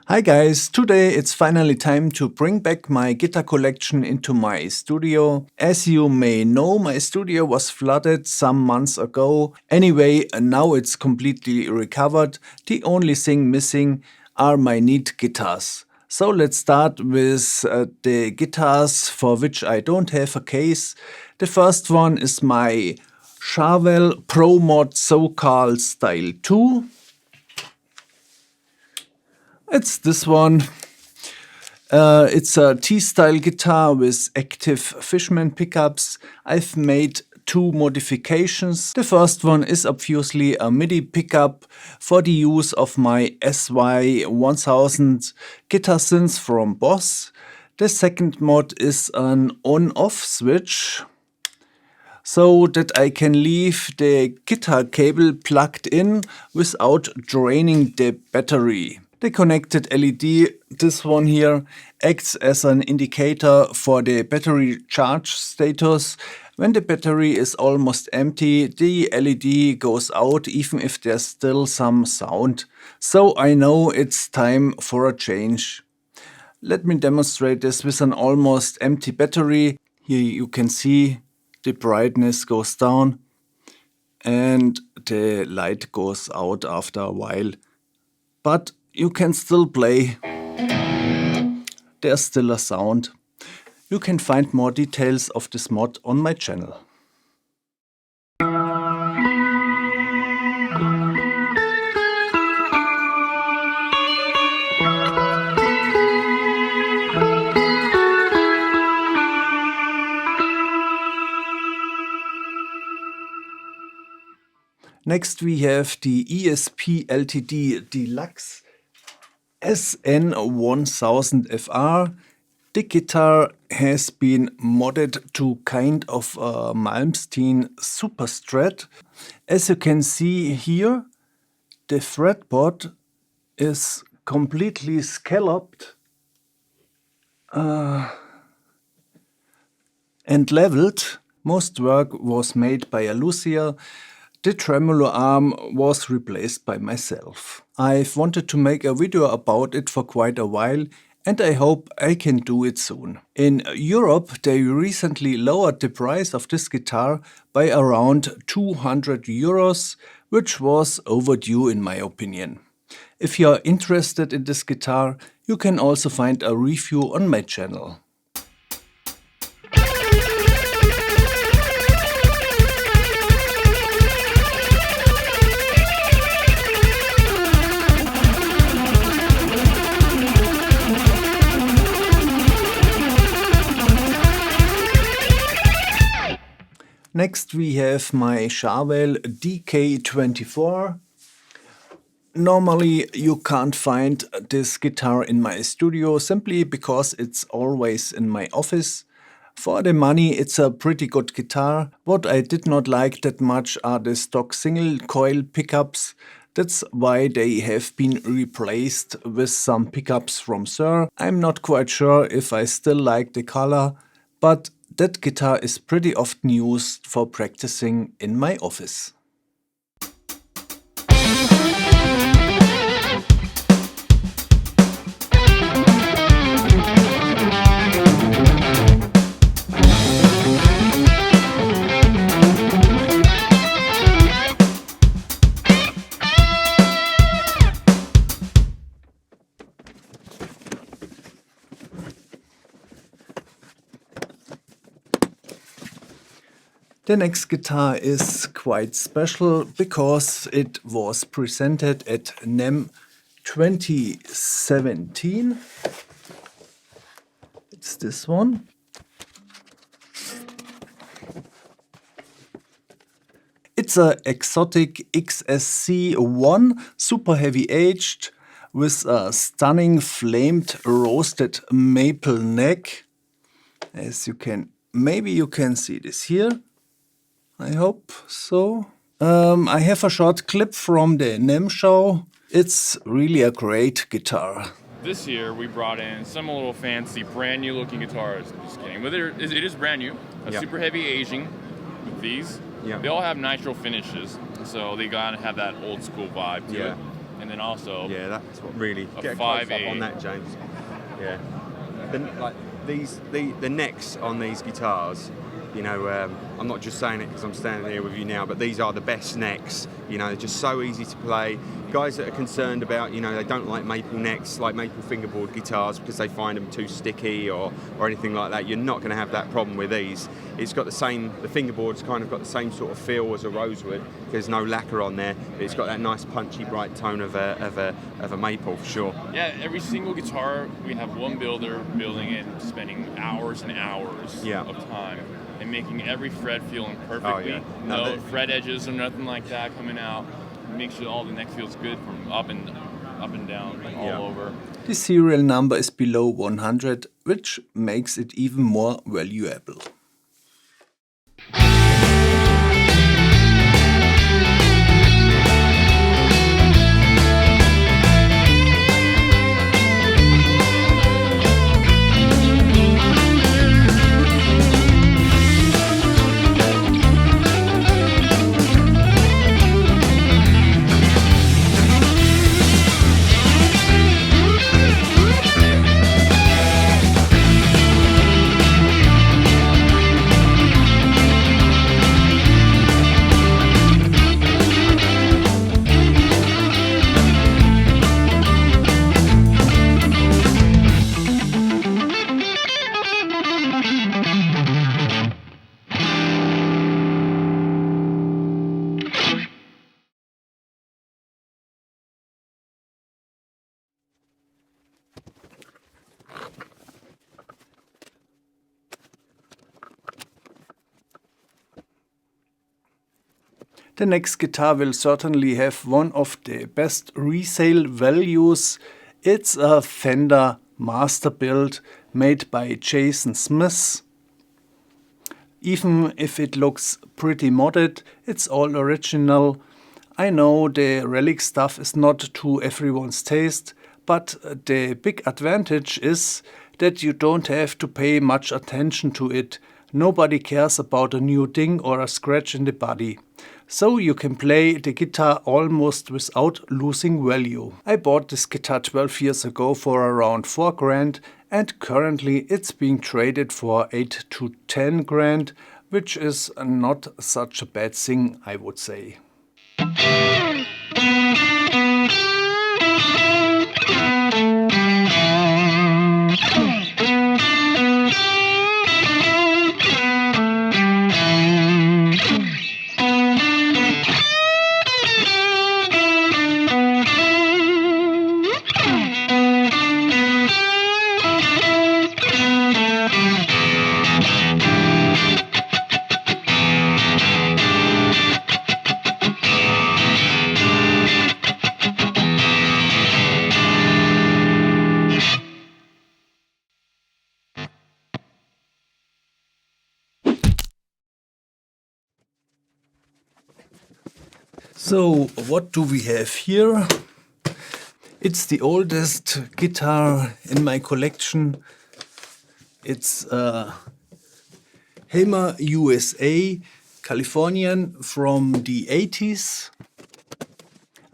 Hi guys, today it's finally time to bring back my guitar collection into my studio. As you may know, my studio was flooded some months ago. Anyway, now it's completely recovered. The only thing missing are my neat guitars. So let's start with the guitars for which I don't have a case. The first one is my Charvel Pro Mod So-Called Style 2. It's this one. It's a T-style guitar with active Fishman pickups. I've made two modifications. The first one is obviously a MIDI pickup for the use of my SY-1000 guitar synth from Boss. The second mod is an on-off switch, so that I can leave the guitar cable plugged in without draining the battery. The connected LED, this one here, acts as an indicator for the battery charge status. When the battery is almost empty, the LED goes out even if there's still some sound. So I know it's time for a change. Let me demonstrate this with an almost empty battery. Here you can see the brightness goes down and the light goes out after a while. But you can still play. There's still a sound. You can find more details of this mod on my channel. Next we have the ESP LTD Deluxe SN1000FR. The guitar has been modded to kind of a Malmsteen Superstrat. As you can see here, the fretboard is completely scalloped and leveled. Most work was made by a luthier. The tremolo arm was replaced by myself. I've wanted to make a video about it for quite a while and I hope I can do it soon. In Europe they recently lowered the price of this guitar by around 200 euros, which was overdue in my opinion. If you are interested in this guitar, you can also find a review on my channel. Next we have my Charvel D K24. Normally you can't find this guitar in my studio simply because it's always in my office. For the money it's a pretty good guitar. What I did not like that much are the stock single coil pickups. That's why they have been replaced with some pickups from Sir. I'm not quite sure if I still like the color, but that guitar is pretty often used for practicing in my office. The next guitar is quite special because it was presented at NAMM 2017. It's this one. It's a Xotic XSC-1, super heavy aged, with a stunning flamed roasted maple neck. As you can, maybe you can see this here. I hope so. I have a short clip from the NAMM show. It's really a great guitar. This year we brought in some little fancy brand new looking guitars. Just kidding. But it is brand new. Super heavy aging these. They all have nitro finishes, so they gotta have that old school vibe to it. and then also Yeah, that's what really a get a close up 5/8. on that, James. Yeah, the necks on these guitars. You know, I'm not just saying it because I'm standing here with you now, but these are the best necks. You know, they're just so easy to play. Guys that are concerned about, you know, they don't like maple necks, like maple fingerboard guitars because they find them too sticky or anything like that. You're not going to have that problem with these. It's got the fingerboard's kind of got the same sort of feel as a rosewood. There's no lacquer on there, but it's got that nice punchy, bright tone of a maple for sure. Yeah, every single guitar, we have one builder building it, spending hours and hours of time and making every fret feeling perfectly. Oh, yeah. No fret edges or nothing like that coming out. Make sure all the neck feels good from up and down, like all over. The serial number is below 100, which makes it even more valuable. The next guitar will certainly have one of the best resale values. It's a Fender Masterbuilt made by Jason Smith. Even if it looks pretty modded, it's all original. I know the relic stuff is not to everyone's taste, but the big advantage is that you don't have to pay much attention to it. Nobody cares about a new ding or a scratch in the body. So you can play the guitar almost without losing value. I bought this guitar 12 years ago for around 4 grand and currently it's being traded for 8 to 10 grand, which is not such a bad thing, I would say. So what do we have here? It's the oldest guitar in my collection. It's a Hammer USA Californian from the 80s.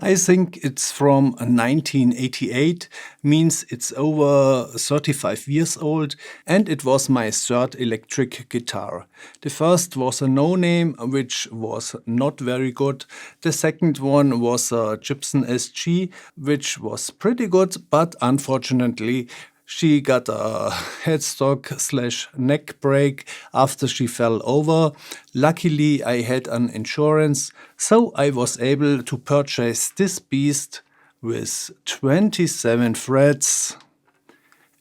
I think it's from 1988, means it's over 35 years old, and it was my third electric guitar. The first was a no-name, which was not very good. The second one was a Gibson SG, which was pretty good, but unfortunately she got a headstock/neck break after she fell over. Luckily, I had an insurance, so I was able to purchase this beast with 27 frets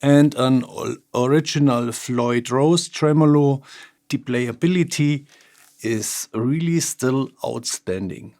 and an original Floyd Rose tremolo. The playability is really still outstanding.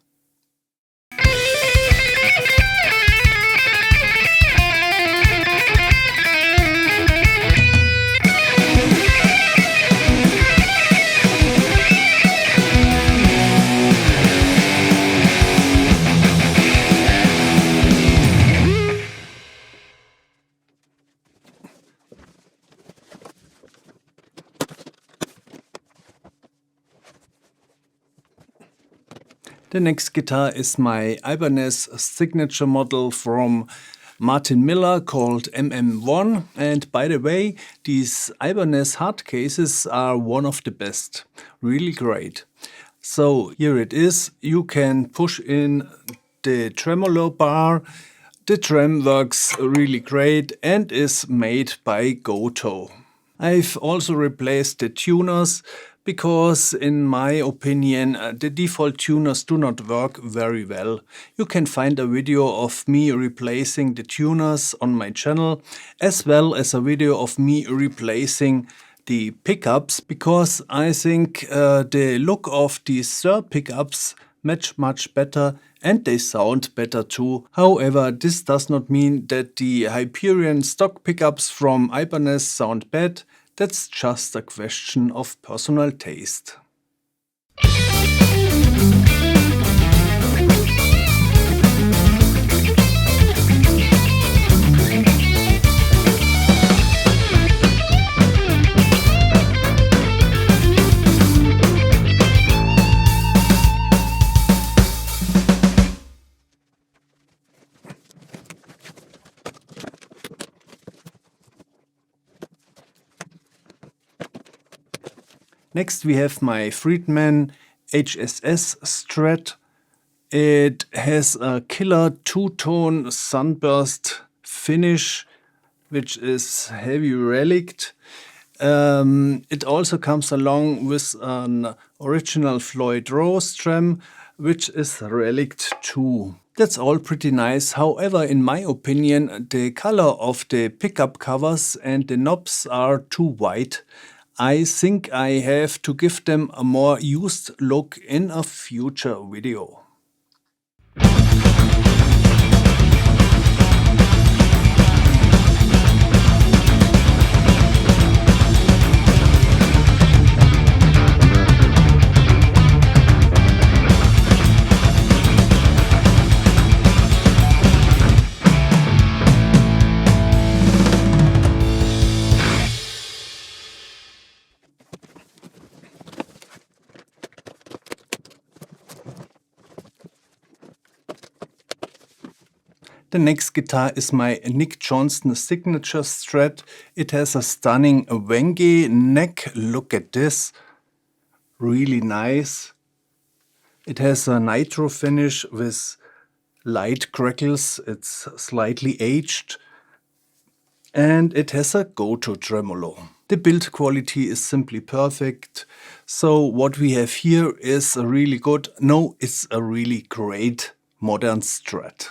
The next guitar is my Ibanez signature model from Martin Miller called MM1. And by the way, these Ibanez hard cases are one of the best. Really great. So here it is. You can push in the tremolo bar. The trem works really great and is made by Goto. I've also replaced the tuners because in my opinion the default tuners do not work very well. You can find a video of me replacing the tuners on my channel, as well as a video of me replacing the pickups, because I think the look of these Sir pickups match much better and they sound better too. However, this does not mean that the Hyperion stock pickups from Ibanez sound bad. That's just a question of personal taste. Next we have my Friedman HSS Strat. It has a killer two-tone sunburst finish, which is heavy relict. It also comes along with an original Floyd Rose trem, which is relict too. That's all pretty nice. However, in my opinion, the color of the pickup covers and the knobs are too white. I think I have to give them a more used look in a future video. The next guitar is my Nick Johnston signature Strat. It has a stunning Wenge neck. Look at this. Really nice. It has a nitro finish with light crackles. It's slightly aged. And it has a Goto tremolo. The build quality is simply perfect. So what we have here is a really good, no, it's a really great modern Strat.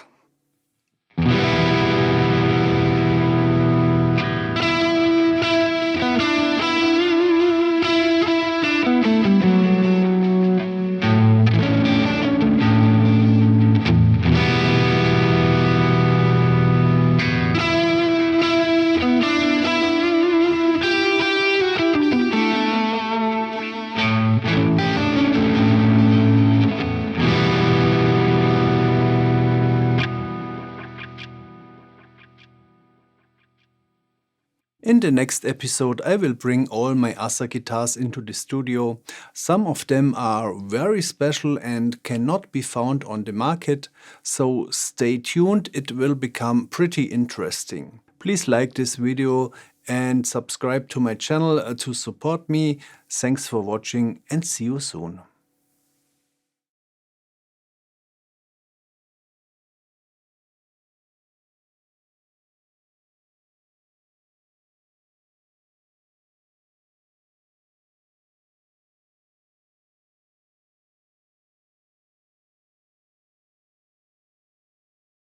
In the next episode I will bring all my other guitars into the studio. Some of them are very special and cannot be found on the market, so stay tuned, it will become pretty interesting. Please like this video and subscribe to my channel to support me. Thanks for watching and see you soon.